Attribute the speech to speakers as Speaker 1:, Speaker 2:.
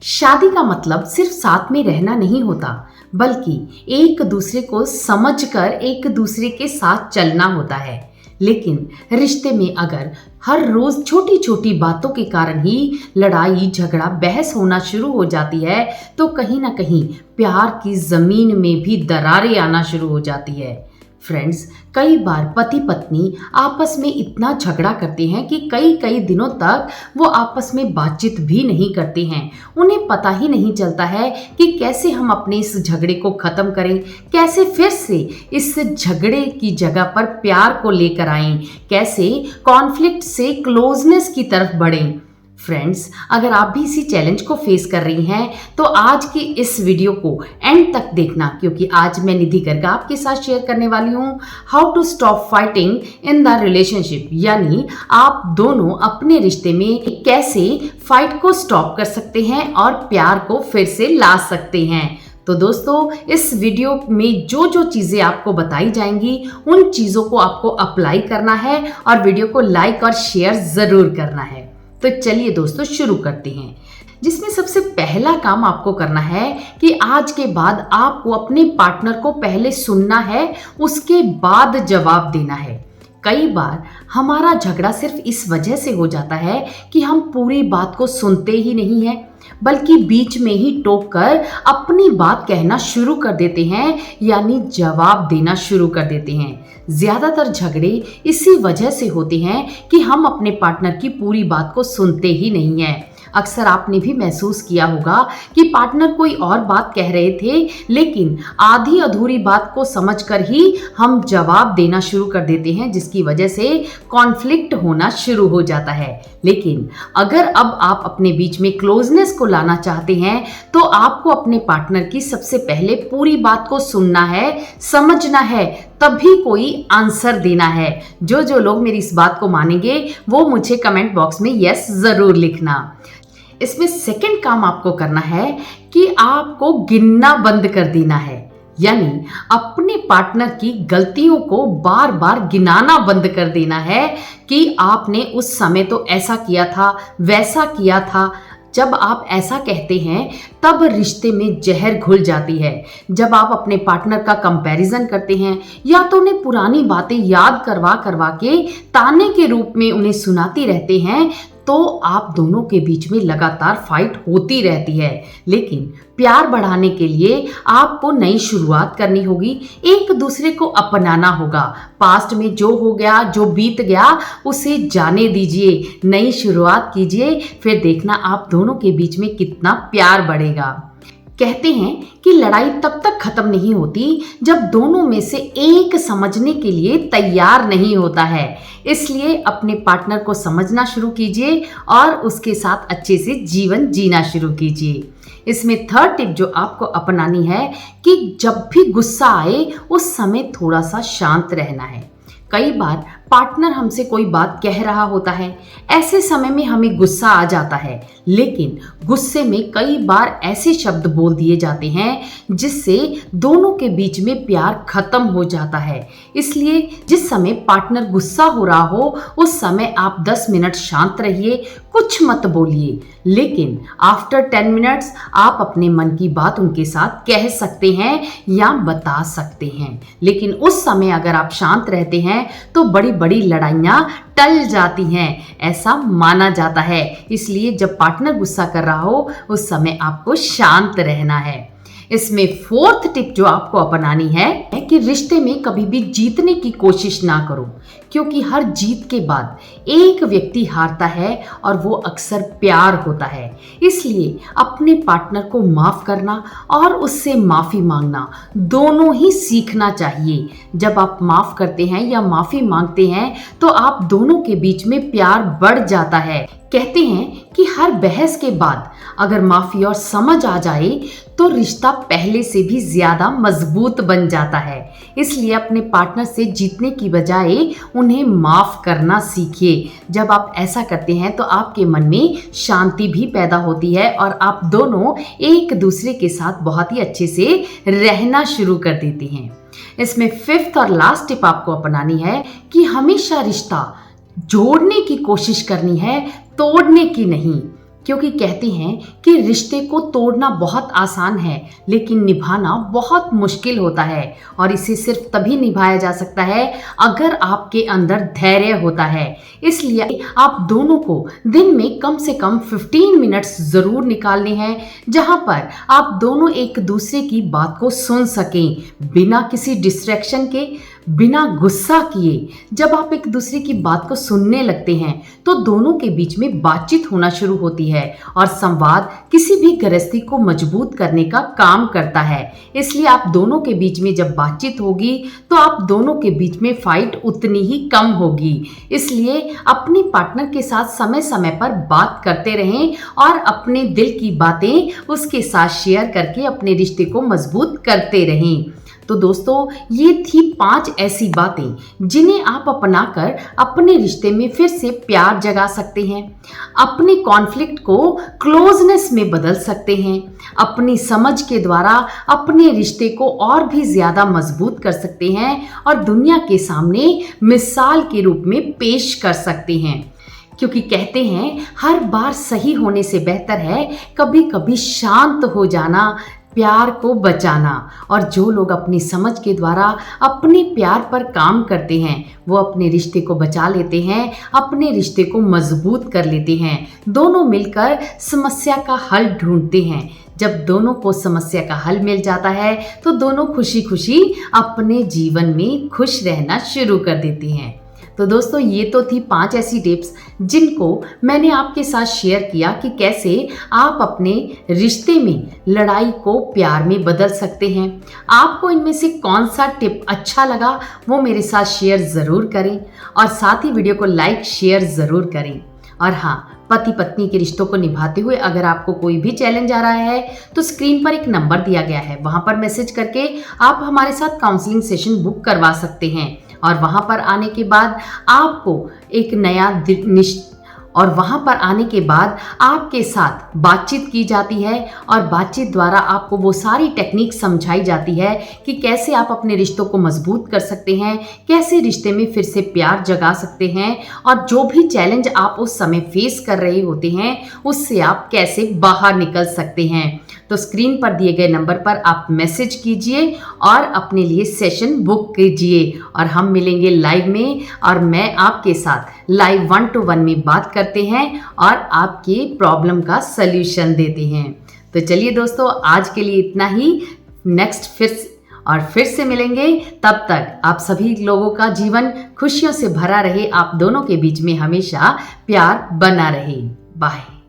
Speaker 1: शादी का मतलब सिर्फ साथ में रहना नहीं होता, बल्कि एक दूसरे को समझकर एक दूसरे के साथ चलना होता है। लेकिन रिश्ते में अगर हर रोज छोटी छोटी बातों के कारण ही लड़ाई झगड़ा बहस होना शुरू हो जाती है, तो कहीं ना कहीं प्यार की जमीन में भी दरारें आना शुरू हो जाती है। फ्रेंड्स, कई बार पति पत्नी आपस में इतना झगड़ा करते हैं कि कई कई दिनों तक वो आपस में बातचीत भी नहीं करते हैं। उन्हें पता ही नहीं चलता है कि कैसे हम अपने इस झगड़े को ख़त्म करें, कैसे फिर से इस झगड़े की जगह पर प्यार को लेकर आएं, कैसे कॉन्फ्लिक्ट से क्लोजनेस की तरफ बढ़ें। फ्रेंड्स, अगर आप भी इसी चैलेंज को फेस कर रही हैं तो आज की इस वीडियो को एंड तक देखना, क्योंकि आज मैं निधि गर्ग आपके साथ शेयर करने वाली हूँ how to stop fighting in the relationship. यानी आप दोनों अपने रिश्ते में कैसे फाइट को स्टॉप कर सकते हैं और प्यार को फिर से ला सकते हैं। तो दोस्तों, इस वीडियो में जो जो चीज़ें आपको बताई जाएंगी उन चीज़ों को आपको अप्लाई करना है और वीडियो को लाइक और शेयर ज़रूर करना है। तो चलिए दोस्तों शुरू करते हैं, जिसमें सबसे पहला काम आपको करना है कि आज के बाद आपको अपने पार्टनर को पहले सुनना है, उसके बाद जवाब देना है। कई बार हमारा झगड़ा सिर्फ इस वजह से हो जाता है कि हम पूरी बात को सुनते ही नहीं हैं, बल्कि बीच में ही टोक कर अपनी बात कहना शुरू कर देते हैं, यानी जवाब देना शुरू कर देते हैं। ज्यादातर झगड़े इसी वजह से होते हैं कि हम अपने पार्टनर की पूरी बात को सुनते ही नहीं हैं। अक्सर आपने भी महसूस किया होगा कि पार्टनर कोई और बात कह रहे थे, लेकिन आधी अधूरी बात को समझकर ही हम जवाब देना शुरू कर देते हैं, जिसकी वजह से कॉन्फ्लिक्ट होना शुरू हो जाता है। लेकिन अगर अब आप अपने बीच में क्लोजनेस को लाना चाहते हैं तो आपको अपने पार्टनर की सबसे पहले पूरी बात को सुनना है, समझना है, तभी कोई आंसर देना है। जो जो लोग मेरी इस बात को मानेंगे वो मुझे कमेंट बॉक्स में यस जरूर लिखना। इसमें सेकंड काम आपको करना है कि आपको गिनना बंद कर देना है, यानी अपने पार्टनर की गलतियों को बार बार गिनाना बंद कर देना है कि आपने उस समय तो ऐसा किया था, वैसा किया था। जब आप ऐसा कहते हैं तब रिश्ते में जहर घुल जाती है। जब आप अपने पार्टनर का कंपैरिजन करते हैं या तो उन्हें पुरानी बातें याद करवा करवा के ताने के रूप में उन्हें सुनाती रहते हैं, तो आप दोनों के बीच में लगातार फाइट होती रहती है। लेकिन प्यार बढ़ाने के लिए आपको नई शुरुआत करनी होगी, एक दूसरे को अपनाना होगा। पास्ट में जो हो गया, जो बीत गया, उसे जाने दीजिए, नई शुरुआत कीजिए, फिर देखना आप दोनों के बीच में कितना प्यार बढ़ेगा। कहते हैं कि लड़ाई तब तक खत्म नहीं होती जब दोनों में से एक समझने के लिए तैयार नहीं होता है। इसलिए अपने पार्टनर को समझना शुरू कीजिए और उसके साथ अच्छे से जीवन जीना शुरू कीजिए। इसमें थर्ड टिप जो आपको अपनानी है कि जब भी गुस्सा आए उस समय थोड़ा सा शांत रहना है। कई बार पार्टनर हमसे कोई बात कह रहा होता है, ऐसे समय में हमें गुस्सा आ जाता है, लेकिन गुस्से में कई बार ऐसे शब्द बोल दिए जाते हैं जिससे दोनों के बीच में प्यार खत्म हो जाता है। इसलिए जिस समय पार्टनर गुस्सा हो रहा हो उस समय आप 10 मिनट शांत रहिए, कुछ मत बोलिए, लेकिन आफ्टर 10 मिनट्स आप अपने मन की बात उनके साथ कह सकते हैं या बता सकते हैं। लेकिन उस समय अगर आप शांत रहते हैं तो बड़ी बड़ी लड़ाइयाँ टल जाती हैं, ऐसा माना जाता है। इसलिए जब पार्टनर गुस्सा कर रहा हो उस समय आपको शांत रहना है। इसमें फोर्थ टिप जो आपको अपनानी है कि रिश्ते में कभी भी जीतने की कोशिश ना करो, क्योंकि हर जीत के बाद एक व्यक्ति हारता है और वो अक्सर प्यार होता है। इसलिए अपने पार्टनर को माफ करना और उससे माफी मांगना दोनों ही सीखना चाहिए। जब आप माफ करते हैं या माफी मांगते हैं तो आप दोनों के बीच में प्यार बढ़ जाता है। कहते हैं कि हर बहस के बाद अगर माफी और समझ आ जाए तो रिश्ता पहले से भी ज्यादा मजबूत बन जाता है। इसलिए अपने पार्टनर से जीतने की बजाय उन्हें माफ करना सीखिए। जब आप ऐसा करते हैं तो आपके मन में शांति भी पैदा होती है और आप दोनों एक दूसरे के साथ बहुत ही अच्छे से रहना शुरू कर देते हैं। इसमें फिफ्थ और लास्ट टिप आपको अपनानी है कि हमेशा रिश्ता जोड़ने की कोशिश करनी है, तोड़ने की नहीं। क्योंकि कहते हैं कि रिश्ते को तोड़ना बहुत आसान है लेकिन निभाना बहुत मुश्किल होता है, और इसे सिर्फ तभी निभाया जा सकता है अगर आपके अंदर धैर्य होता है। इसलिए आप दोनों को दिन में कम से कम 15 मिनट्स ज़रूर निकालने हैं जहां पर आप दोनों एक दूसरे की बात को सुन सकें, बिना किसी डिस्ट्रैक्शन के, बिना गुस्सा किए। जब आप एक दूसरे की बात को सुनने लगते हैं तो दोनों के बीच में बातचीत होना शुरू होती है और संवाद किसी भी गृहस्थी को मजबूत करने का काम करता है। इसलिए आप दोनों के बीच में जब बातचीत होगी तो आप दोनों के बीच में फाइट उतनी ही कम होगी। इसलिए अपने पार्टनर के साथ समय समय पर बात करते रहें और अपने दिल की बातें उसके साथ शेयर करके अपने रिश्ते को मजबूत करते रहें। तो दोस्तों, ये थी 5 ऐसी बातें जिन्हें आप अपनाकर अपने रिश्ते में फिर से प्यार जगा सकते हैं, अपने कॉन्फ्लिक्ट को क्लोजनेस में बदल सकते हैं, अपनी समझ के द्वारा अपने रिश्ते को और भी ज़्यादा मजबूत कर सकते हैं और दुनिया के सामने मिसाल के रूप में पेश कर सकते हैं। क्योंकि कहते हैं हर बार सही होने से बेहतर है कभी कभी शांत हो जाना, प्यार को बचाना। और जो लोग अपनी समझ के द्वारा अपने प्यार पर काम करते हैं वो अपने रिश्ते को बचा लेते हैं, अपने रिश्ते को मजबूत कर लेते हैं। दोनों मिलकर समस्या का हल ढूंढते हैं। जब दोनों को समस्या का हल मिल जाता है तो दोनों खुशी खुशी अपने जीवन में खुश रहना शुरू कर देते हैं। तो दोस्तों, ये तो थी 5 ऐसी टिप्स जिनको मैंने आपके साथ शेयर किया कि कैसे आप अपने रिश्ते में लड़ाई को प्यार में बदल सकते हैं। आपको इनमें से कौन सा टिप अच्छा लगा वो मेरे साथ शेयर ज़रूर करें और साथ ही वीडियो को लाइक शेयर ज़रूर करें। और हाँ, पति पत्नी के रिश्तों को निभाते हुए अगर आपको कोई भी चैलेंज आ रहा है तो स्क्रीन पर एक नंबर दिया गया है, वहाँ पर मैसेज करके आप हमारे साथ काउंसलिंग सेशन बुक करवा सकते हैं। और वहाँ पर आने के बाद आपको एक नया और वहाँ पर आने के बाद आपके साथ बातचीत की जाती है और बातचीत द्वारा आपको वो सारी टेक्निक समझाई जाती है कि कैसे आप अपने रिश्तों को मजबूत कर सकते हैं, कैसे रिश्ते में फिर से प्यार जगा सकते हैं और जो भी चैलेंज आप उस समय फेस कर रहे होते हैं उससे आप कैसे बाहर निकल सकते हैं। तो स्क्रीन पर दिए गए नंबर पर आप मैसेज कीजिए और अपने लिए सेशन बुक कीजिए और हम मिलेंगे लाइव में और मैं आपके साथ लाइव 1-to-1 में बात करते हैं और आपकी प्रॉब्लम का सल्यूशन देते हैं। तो चलिए दोस्तों, आज के लिए इतना ही। नेक्स्ट फिर से मिलेंगे। तब तक आप सभी लोगों का जीवन खुशियों से भरा रहे, आप दोनों के बीच में हमेशा प्यार बना रहे। बाय।